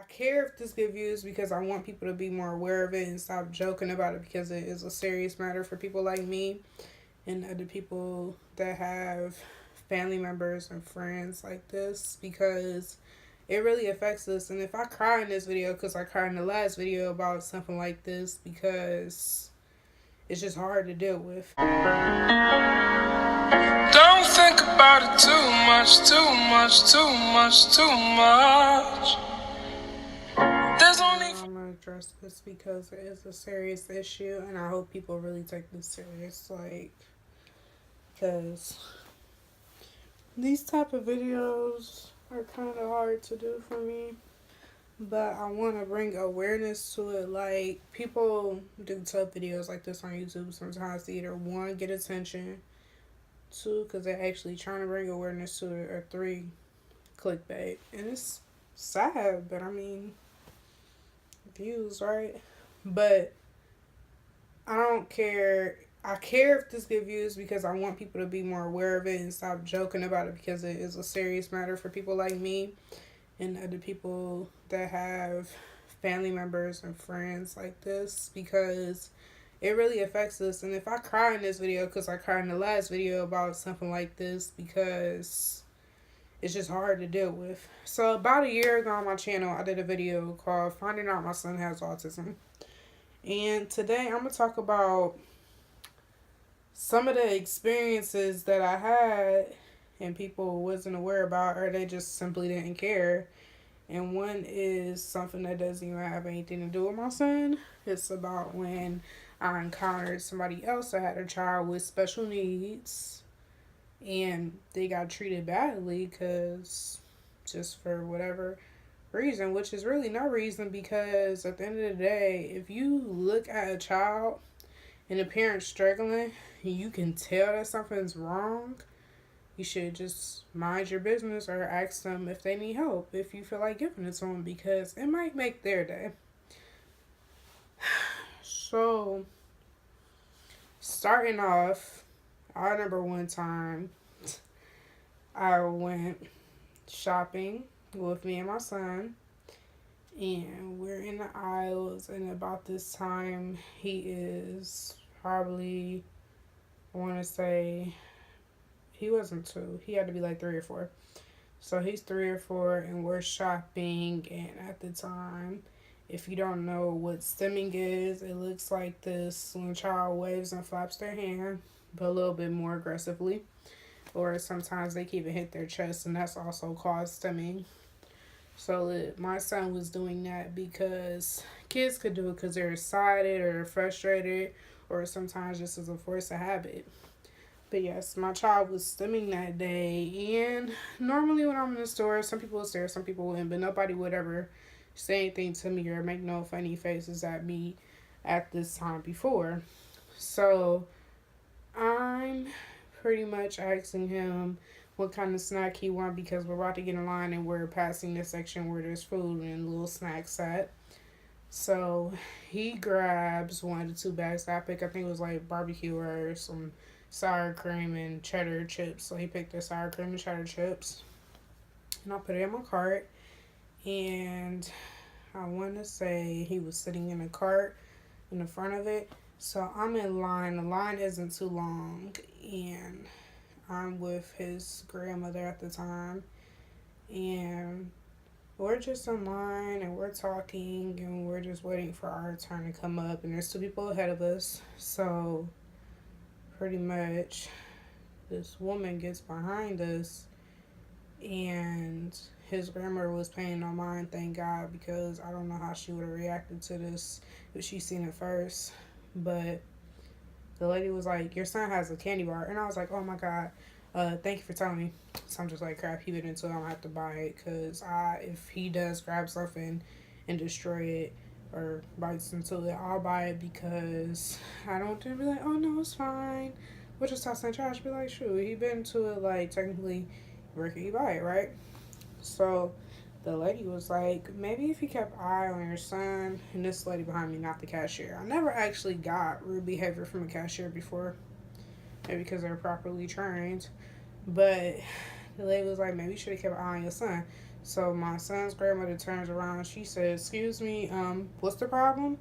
care if this get views because I want people to be more aware of it and stop joking about it because it is a serious matter for people like me and other people that have family members and friends like this because it really affects us. And if I cry in this video, because I cried in the last video about something like this, because it's just hard to deal with. Don't think about it too much, too much, too much, too much. There's only... I'm gonna address this because it is a serious issue, and I hope people really take this serious, because these type of videos are kind of hard to do for me, but I want to bring awareness to it. Like, people do tough videos like this on YouTube sometimes to either, one, get attention, two, because they're actually trying to bring awareness to it, or three, clickbait. And it's sad, but I mean, views, right? But I don't care. I care if this get views because I want people to be more aware of it and stop joking about it because it is a serious matter for people like me and other people that have family members and friends like this because it really affects us. And if I cry in this video, because I cried in the last video about something like this, because it's just hard to deal with. So about a year ago on my channel, I did a video called Finding Out My Son Has Autism. And today I'm going to talk about some of the experiences that I had and people wasn't aware about, or they just simply didn't care. And one is something that doesn't even have anything to do with my son. It's about when I encountered somebody else that had a child with special needs and they got treated badly because just for whatever reason, which is really no reason, because at the end of the day, if you look at a child and a parent struggling, you can tell that something's wrong, you should just mind your business or ask them if they need help if you feel like giving it to them, because it might make their day. So, starting off, I remember one time I went shopping with me and my son, and we're in the aisles, and about this time he is probably, I want to say, he wasn't 2, he had to be like 3 or 4. So he's 3 or 4 and we're shopping, and at the time, if you don't know what stimming is, it looks like this when a child waves and flaps their hand, but a little bit more aggressively. Or sometimes they can even hit their chest, and that's also called stimming. So my son was doing that because kids could do it because they're excited or frustrated, or sometimes just as a force of habit. But yes, my child was stimming that day, and normally when I'm in the store, some people will stare, some people wouldn't, but nobody would ever say anything to me or make no funny faces at me at this time before. So I'm pretty much asking him what kind of snack he want, because we're about to get in line and we're passing this section where there's food and little snacks at. So he grabs one of the 2 bags that I picked. I think it was like barbecue or some sour cream and cheddar chips. So he picked the sour cream and cheddar chips, and I put it in my cart. And I want to say he was sitting in a cart in the front of it. So I'm in line. The line isn't too long, and I'm with his grandmother at the time, and we're just in line and we're talking and we're just waiting for our turn to come up, and there's 2 people ahead of us. So pretty much this woman gets behind us, and his grandmother was paying no mind, thank God, because I don't know how she would have reacted to this if she seen it first. But the lady was like, your son has a candy bar. And I was like, oh my God, thank you for telling me. So I'm just like, crap, he bit into it, I don't have to buy it. Because if he does grab something and destroy it or bites into it, I'll buy it, because I don't want to be like, oh no, it's fine, we'll just toss it in the trash. Be like, shoot, he bit into it, like, technically, where can you buy it, right? So the lady was like, maybe if you kept an eye on your son. And this lady behind me, not the cashier. I never actually got rude behavior from a cashier before, maybe because they're properly trained. But the lady was like, maybe you should have kept an eye on your son. So my son's grandmother turns around. She says, "Excuse me, what's the problem?"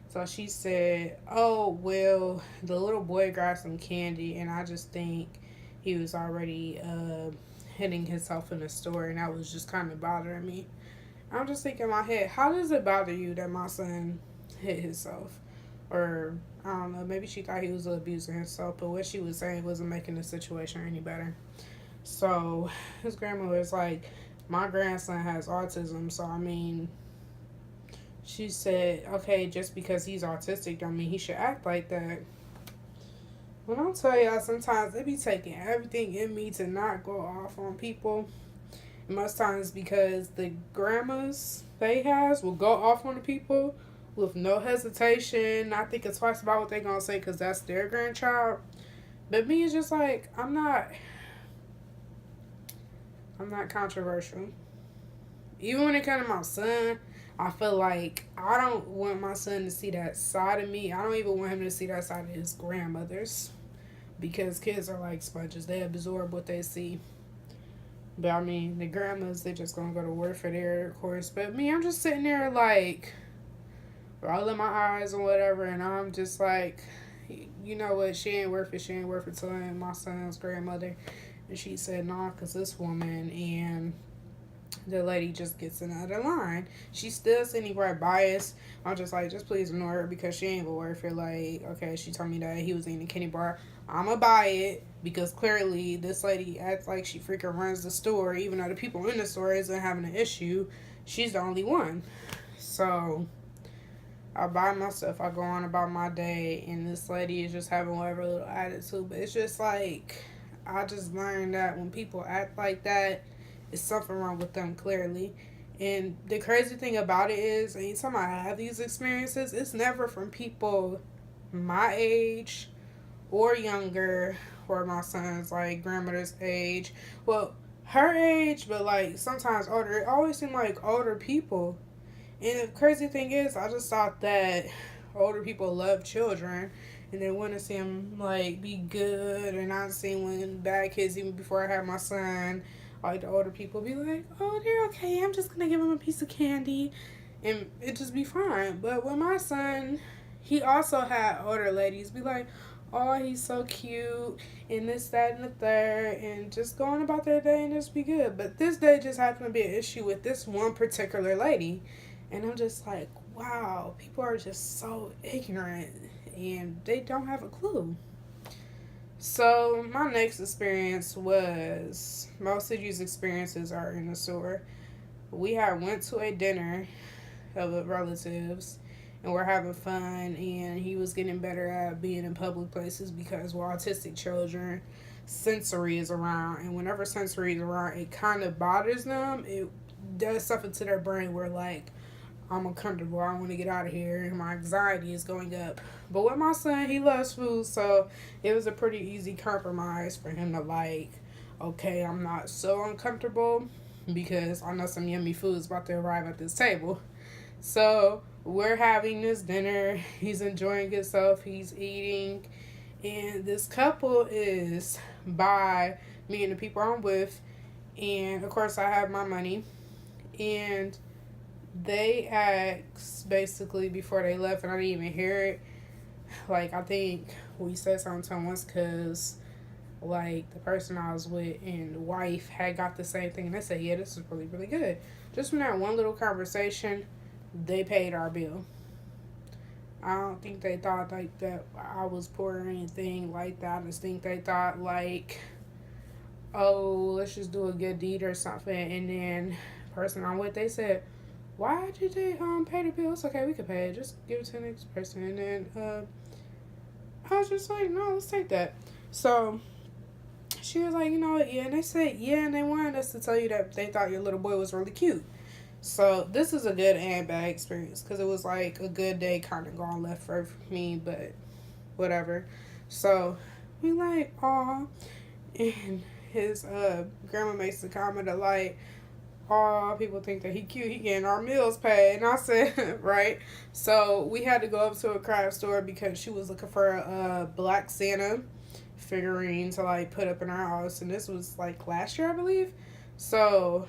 So she said, "Oh, well, the little boy got some candy, and I just think he was already hitting himself in the store, and that was just kind of bothering me." I'm just thinking in my head, how does it bother you that my son hit himself? Or, I don't know, maybe she thought he was abusing himself, but what she was saying wasn't making the situation any better. So his grandma was like, "My grandson has autism, so I mean," she said, "Okay, just because he's autistic don't mean he should act like that." When I tell y'all, sometimes they be taking everything in me to not go off on people. And most times because the grandmas they has will go off on the people with no hesitation, not thinking twice about what they gonna say because that's their grandchild. But me is just like, I'm not controversial. Even when it comes to my son, I feel like I don't want my son to see that side of me. I don't even want him to see that side of his grandmothers. Because kids are like sponges. They absorb what they see. But I mean, the grandmas, they just gonna go to work for their course. But me, I'm just sitting there like, rolling my eyes and whatever. And I'm just like, you know what? She ain't worth it. She ain't worth it. Telling my son's grandmother. And she said, "Nah, because this woman," and the lady just gets another line. She still sending right bias. I'm just like, just please ignore her because she ain't gonna worth it. Like, okay, she told me that he was eating a candy bar. I'ma buy it because clearly this lady acts like she freaking runs the store, even though the people in the store isn't having an issue. She's the only one. So I buy my stuff. I go on about my day, and this lady is just having whatever little attitude. But it's just like, I just learned that when people act like that, it's something wrong with them, clearly. And the crazy thing about it is, anytime I have these experiences, it's never from people my age or younger, or my son's like grandmother's age. Well, her age, but like sometimes older. It always seemed like older people. And the crazy thing is, I just thought that older people love children and they want to see them like be good, and I've seen when bad kids, even before I had my son, like the older people be like, "Oh, they're okay, I'm just gonna give them a piece of candy," and it just be fine. But with my son, he also had older ladies be like, "Oh, he's so cute," and this, that, and the third, and just going about their day and just be good. But this day just happened to be an issue with this one particular lady. And I'm just like, wow, people are just so ignorant and they don't have a clue. So my next experience was, most of these experiences are in the store. We had went to a dinner of relatives and we're having fun, and he was getting better at being in public places because we're autistic children. Sensory is around, and whenever sensory is around, it kind of bothers them. It does something to their brain where like, I'm uncomfortable, I want to get out of here, and my anxiety is going up. But with my son, he loves food, so it was a pretty easy compromise for him to like, okay, I'm not so uncomfortable because I know some yummy food is about to arrive at this table. So we're having this dinner, he's enjoying himself, he's eating, and this couple is by me and the people I'm with, and of course I have my money, and they asked basically before they left, and I didn't even hear it. Like, I think we said something to them once because, like, the person I was with and the wife had got the same thing, and they said, "Yeah, this is really, really good." Just from that one little conversation, they paid our bill. I don't think they thought, like, that I was poor or anything like that. I just think they thought, like, oh, let's just do a good deed or something. And then the person I'm with, they said, "Why did they pay the bill? It's okay, we could pay it. Just give it to the next person." And then I was just like, "No, let's take that." So she was like, "You know what, yeah." And they said, "Yeah," and they wanted us to tell you that they thought your little boy was really cute. So this is a good and bad experience because it was like a good day kind of gone left for me, but whatever. So we like, aw. And his grandma makes the comment of like, "Oh, people think that he cute. He getting our meals paid." And I said, right. So we had to go up to a craft store because she was looking for a Black Santa figurine to like put up in our house. And this was like last year, I believe. So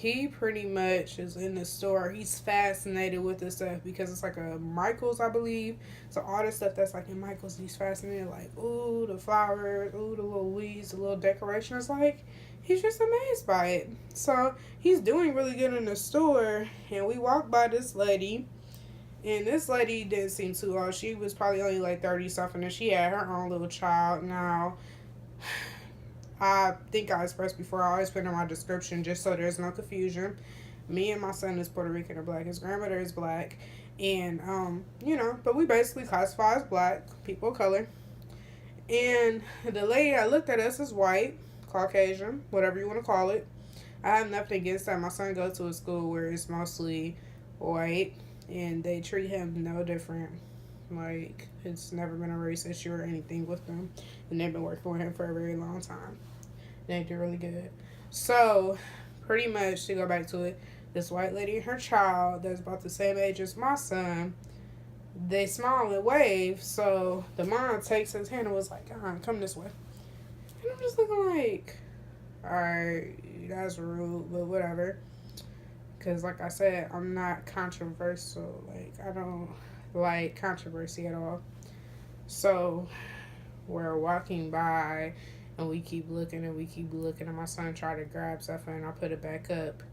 he pretty much is in the store. He's fascinated with this stuff because it's like a Michael's, I believe. So all the stuff that's like in Michael's, he's fascinated. Like, ooh, the flowers, ooh, the little weeds, the little decorations. Like, he's just amazed by it. So he's doing really good in the store. And we walked by this lady. And this lady didn't seem too old. She was probably only like 30 something. And she had her own little child. Now, I think I expressed before, I always put in my description just so there's no confusion. Me and my son is Puerto Rican or black. His grandmother is black. And, but we basically classify as black, people of color. And the lady that looked at us is white, Caucasian, whatever you want to call it. I have nothing against that. My son goes to a school where it's mostly white, and they treat him no different. Like, it's never been a race issue or anything with them. And they've been working with him for a very long time. They do really good. So, pretty much, to go back to it, this white lady and her child that's about the same age as my son, they smile and wave. So, the mom takes his hand and was like, come this way. And I'm just looking like, alright, that's rude, but whatever. Because, like I said, I'm not controversial. Like, I don't like controversy at all. So, we're walking by, and we keep looking, and my son tried to grab something, and I put it back up.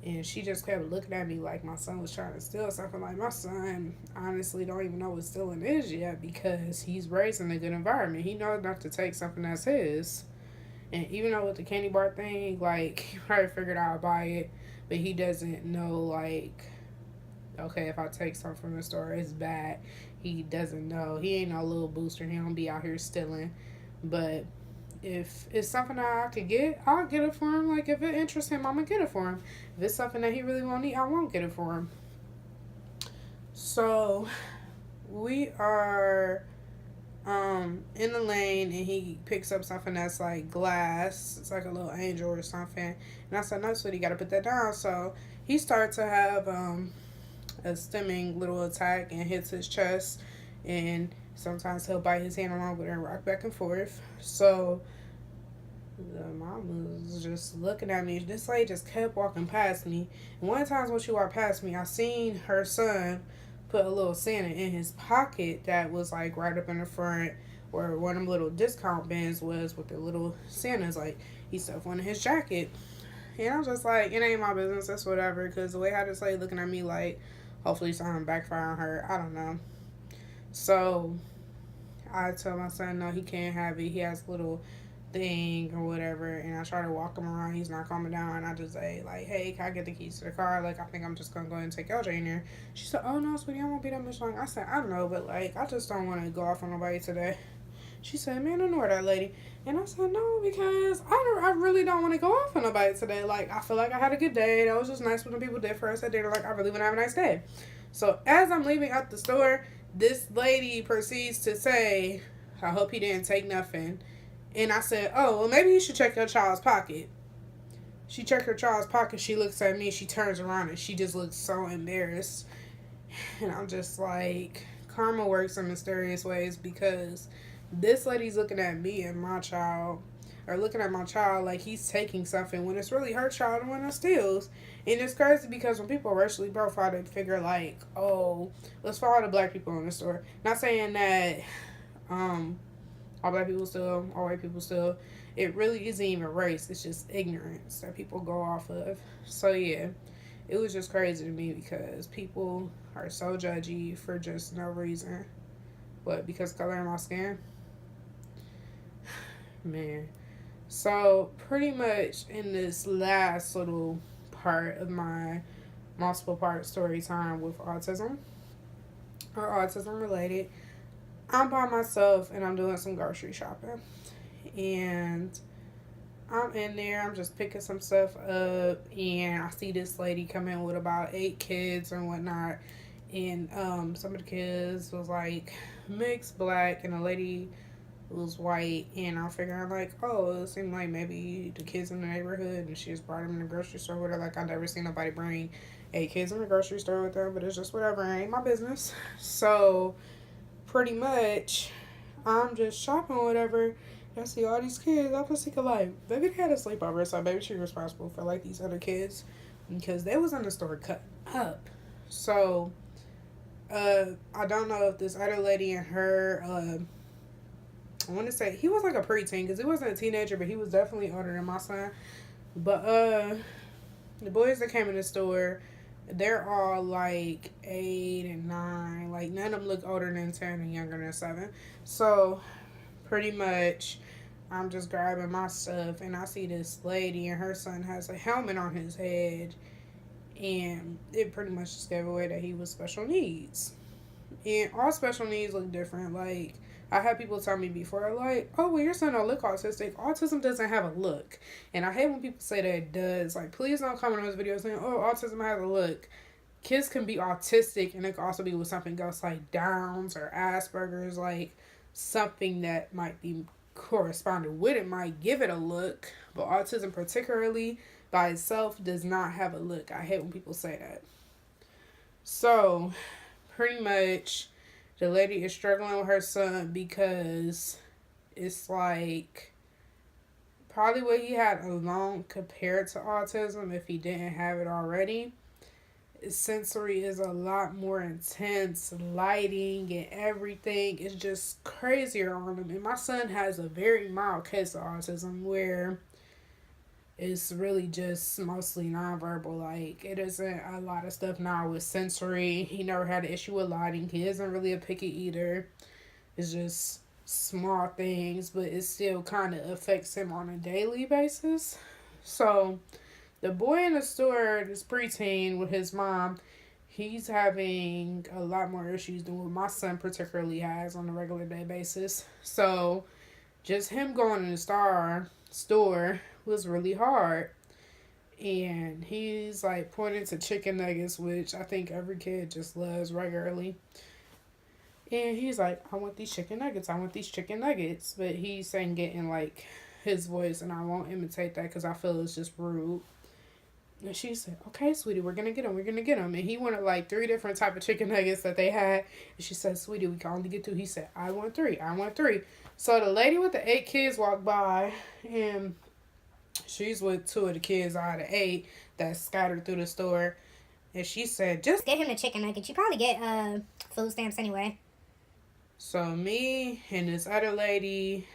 And she just kept looking at me like my son was trying to steal something. Like, my son honestly don't even know what stealing is yet because he's raised in a good environment. He knows not to take something that's his. And even though with the candy bar thing, like, he probably figured I'll buy it, but he doesn't know, like, okay, if I take something from the store, it's bad. He doesn't know. He ain't no little booster. He don't be out here stealing. But if it's something that I could get, I'll get it for him. Like, if it interests him, I'm going to get it for him. If it's something that he really won't need, I won't get it for him. So, we are in the lane, and he picks up something that's like glass. It's like a little angel or something. And I said, no, sweetie, you got to put that down. So, he starts to have a stemming little attack and hits his chest, and sometimes he'll bite his hand along with it and rock back and forth. So the mom was just looking at me. This lady just kept walking past me, and one time when she walked past me, I seen her son put a little Santa in his pocket that was like right up in the front where one of them little discount bins was with the little Santas. Like, he stuffed one in his jacket. And I was just like, it ain't my business, that's whatever. Because the way how this lady looking at me like, hopefully something backfire on her, I don't know. So, I tell my son, no, he can't have it. He has a little thing or whatever. And I try to walk him around. He's not calming down. I just say, like, hey, can I get the keys to the car? Like, I think I'm just going to go ahead and take LJ in there. She said, oh, no, sweetie, I won't be that much longer. I said, I know, but, like, I just don't want to go off on nobody today. She said, man, ignore that lady. And I said, no, because I really don't want to go off on nobody today. Like, I feel like I had a good day. That was just nice what the people did for us at dinner. Like, I really want to have a nice day. So, as I'm leaving out the store, this lady proceeds to say, I hope he didn't take nothing. And I said, oh, well, maybe you should check your child's pocket. She checked her child's pocket. She looks at me. She turns around, and she just looks so embarrassed. And I'm just like, karma works in mysterious ways, because this lady's looking at me and my child, or looking at my child like he's taking something when it's really her child the one that steals. And it's crazy because when people racially profile, they figure like, oh, let's follow the black people in the store. Not saying that all black people steal, all white people steal. It really isn't even race. It's just ignorance that people go off of. So yeah, it was just crazy to me because people are so judgy for just no reason. What, because color of my skin? Man. So, pretty much in this last little part of my multiple part story time with autism, or autism related, I'm by myself and I'm doing some grocery shopping. And I'm in there, I'm just picking some stuff up, and I see this lady come in with about 8 kids and whatnot. And some of the kids was like mixed black, and the lady was white. And I'm figuring like, oh, it seemed like maybe the kids in the neighborhood, and she just brought them in the grocery store with her. Like, I never seen nobody bring 8 kids in the grocery store with them, but it's just whatever, it ain't my business. So pretty much I'm just shopping or whatever, I see all these kids. I was thinking like, maybe they had a sleepover, so maybe she's responsible for like these other kids because they was in the store cut up. So, I don't know if this other lady and her, I want to say he was like a preteen because he wasn't a teenager, but he was definitely older than my son. But the boys that came in the store, they're all like 8 and 9. Like none of them look older than 10 and younger than 7. So pretty much I'm just grabbing my stuff and I see this lady and her son has a helmet on his head, and it pretty much just gave away that he was special needs. And all special needs look different. Like I had people tell me before, like, oh well your son don't look autistic. Autism doesn't have a look. And I hate when people say that it does. Like please don't comment on this video saying, oh autism has a look. Kids can be autistic and it can also be with something else like Downs or Asperger's, like something that might be corresponded with it might give it a look, but autism particularly by itself does not have a look. I hate when people say that. So pretty much the lady is struggling with her son because it's like probably what he had alone compared to autism if he didn't have it already. Sensory is a lot more intense, lighting and everything is just crazier on him. And my son has a very mild case of autism where it's really just mostly nonverbal. Like it isn't a lot of stuff now with sensory. He never had an issue with lighting. He isn't really a picky eater. It's just small things, but it still kind of affects him on a daily basis. So the boy in the store, this preteen with his mom, he's having a lot more issues than what my son particularly has on a regular day basis. So just him going in the store was really hard. And he's like pointing to chicken nuggets, which I think every kid just loves regularly. And he's like, I want these chicken nuggets. I want these chicken nuggets. But he's saying it in like his voice, and I won't imitate that because I feel it's just rude. And she said, okay, sweetie, we're going to get them. We're going to get them. And he wanted like 3 different type of chicken nuggets that they had. And she said, sweetie, we can only get 2. He said, I want 3. I want 3. So the lady with the 8 kids walked by, and she's with 2 of the kids out of 8 that's scattered through the store. And she said, just get him the chicken nuggets. You probably get food stamps anyway. So me and this other lady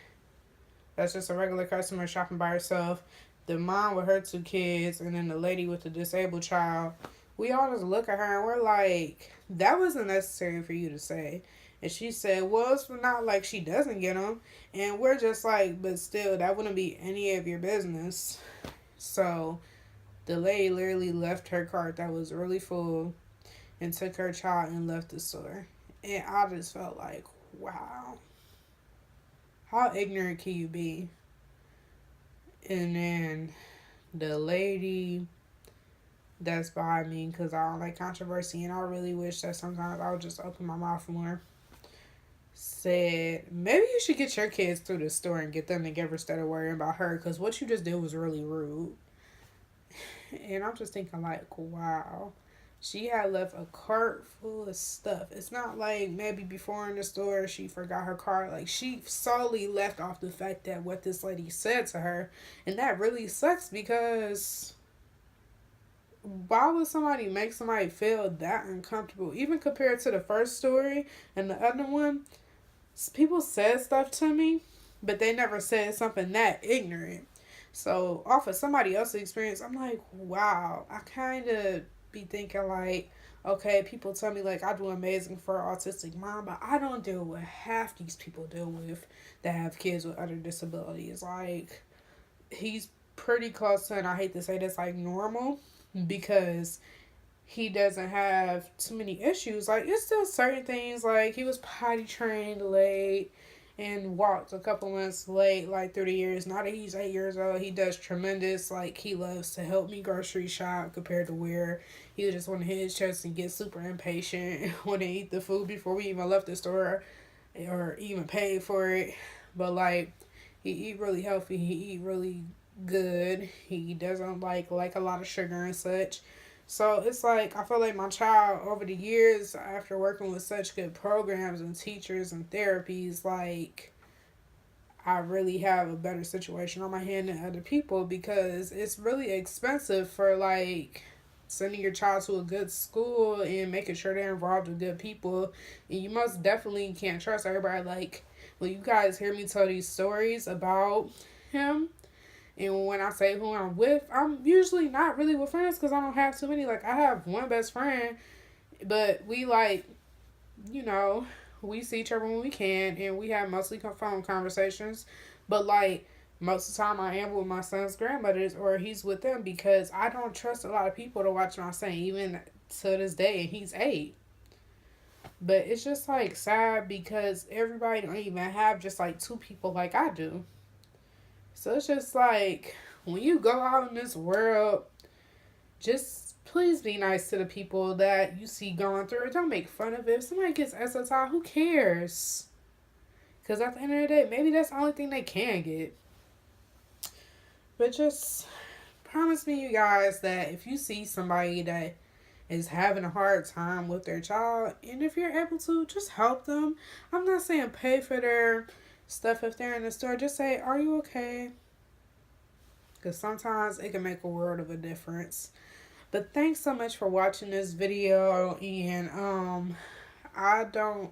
that's just a regular customer shopping by herself, the mom with her 2 kids, and then the lady with the disabled child, we all just look at her and we're like, that wasn't necessary for you to say. And she said, well, it's not like she doesn't get them. And we're just like, but still, that wouldn't be any of your business. So the lady literally left her cart that was really full and took her child and left the store. And I just felt like, wow, how ignorant can you be? And then the lady that's behind me, because I don't like controversy and I really wish that sometimes I would just open my mouth more, said, maybe you should get your kids through the store and get them together instead of worrying about her, because what you just did was really rude. And I'm just thinking like, wow. She had left a cart full of stuff. It's not like maybe before in the store she forgot her cart. Like she solely left off the fact that what this lady said to her. And that really sucks because why would somebody make somebody feel that uncomfortable? Even compared to the first story and the other one, people said stuff to me, but they never said something that ignorant. So off of somebody else's experience, I'm like, wow, I kind of be thinking like, okay, people tell me like I do amazing for an autistic mom, but I don't deal with half these people deal with that have kids with other disabilities. Like he's pretty close to, and I hate to say this, like normal, because he doesn't have too many issues. Like it's still certain things, like he was potty trained late and walked a couple months late, like through the years. Now that he's 8 years old, he does tremendous. Like he loves to help me grocery shop compared to where he would just want to hit his chest and get super impatient and want to eat the food before we even left the store or even paid for it. But like he eat really healthy, he eat really good. He doesn't like a lot of sugar and such. So it's like, I feel like my child over the years, after working with such good programs and teachers and therapies, like, I really have a better situation on my hand than other people, because it's really expensive for like sending your child to a good school and making sure they're involved with good people. And you most definitely can't trust everybody. Like, when you guys hear me tell these stories about him, and when I say who I'm with, I'm usually not really with friends because I don't have too many. Like, I have one best friend, but we like, you know, we see each other when we can, and we have mostly phone conversations. But like, most of the time I am with my son's grandmothers, or he's with them, because I don't trust a lot of people to watch my son, even to this day, and he's 8. But it's just like sad because everybody don't even have just like 2 people like I do. So it's just like, when you go out in this world, just please be nice to the people that you see going through it. Don't make fun of it. If somebody gets SSI, who cares? Because at the end of the day, maybe that's the only thing they can get. But just promise me, you guys, that if you see somebody that is having a hard time with their child, and if you're able to, just help them. I'm not saying pay for their stuff if they're in the store. Just say, are you okay? Because sometimes it can make a world of a difference. But thanks so much for watching this video. And I don't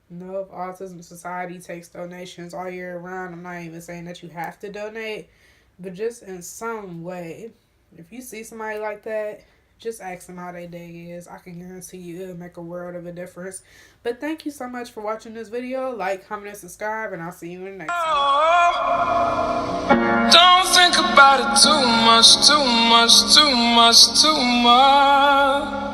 know if Autism Society takes donations all year round. I'm not even saying that you have to donate, but just in some way, if you see somebody like that, just ask them how their day is. I can guarantee you it'll make a world of a difference. But thank you so much for watching this video. Like, comment, and subscribe, and I'll see you in the next one. Don't think about it too much, too much, too much, too much.